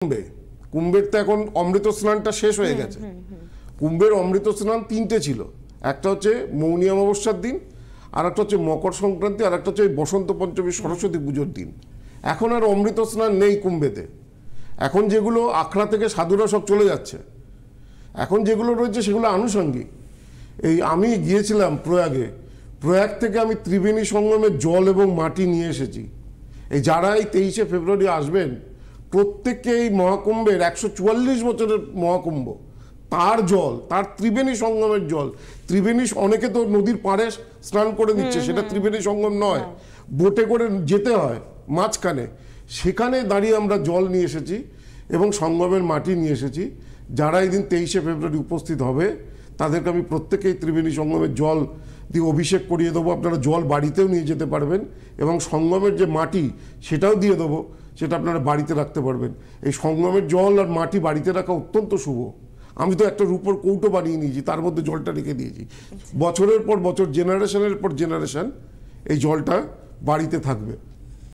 কুম্ভে কুম্ভের তো এখন অমৃত স্নানটা শেষ হয়ে গেছে। কুম্ভের অমৃত স্নান তিনটে ছিল, একটা হচ্ছে মৌনী অমাবস্যার দিন, আর একটা হচ্ছে মকর সংক্রান্তি, আর একটা হচ্ছে বসন্ত পঞ্চমী সরস্বতী পুজোর দিন। এখন আর অমৃত স্নান নেই কুম্ভেতে। এখন যেগুলো আখড়া থেকে সাধুরা সব চলে যাচ্ছে, এখন যেগুলো রয়েছে সেগুলো আনুষঙ্গিক। এই আমি গিয়েছিলাম প্রয়াগ থেকে আমি ত্রিবেণী সঙ্গমের জল এবং মাটি নিয়ে এসেছি। এই যারা এই 23শে ফেব্রুয়ারি আসবেন, প্রত্যেককে এই মহাকুম্ভের 144 বছরের মহাকুম্ভ, তার জল, তার ত্রিবেণী সঙ্গমের জল। ত্রিবেণী অনেকে তো নদীর পাড়ে স্নান করে দিচ্ছে, সেটা ত্রিবেণী সঙ্গম নয়, বোটে করে যেতে হয় মাঝখানে। সেখানে দাঁড়িয়ে আমরা জল নিয়ে এসেছি এবং সঙ্গমের মাটি নিয়ে এসেছি। যারা এই দিন 23শে ফেব্রুয়ারি উপস্থিত হবে তাদেরকে আমি প্রত্যেকেই ত্রিবেণী সঙ্গমের জল দিয়ে অভিষেক করিয়ে দেবো। আপনারা জল বাড়িতেও নিয়ে যেতে পারবেন এবং সঙ্গমের যে মাটি সেটাও দিয়ে দেবো, সেটা আপনারা বাড়িতে রাখতে পারবেন। এই সঙ্গমের জল আর মাটি বাড়িতে রাখা অত্যন্ত শুভ। আমি তো একটা রূপোর কৌটো বানিয়ে নিয়েছি, তার মধ্যে জলটা রেখে দিয়েছি। বছরের পর বছর, জেনারেশনের পর জেনারেশন এই জলটা বাড়িতে থাকবে।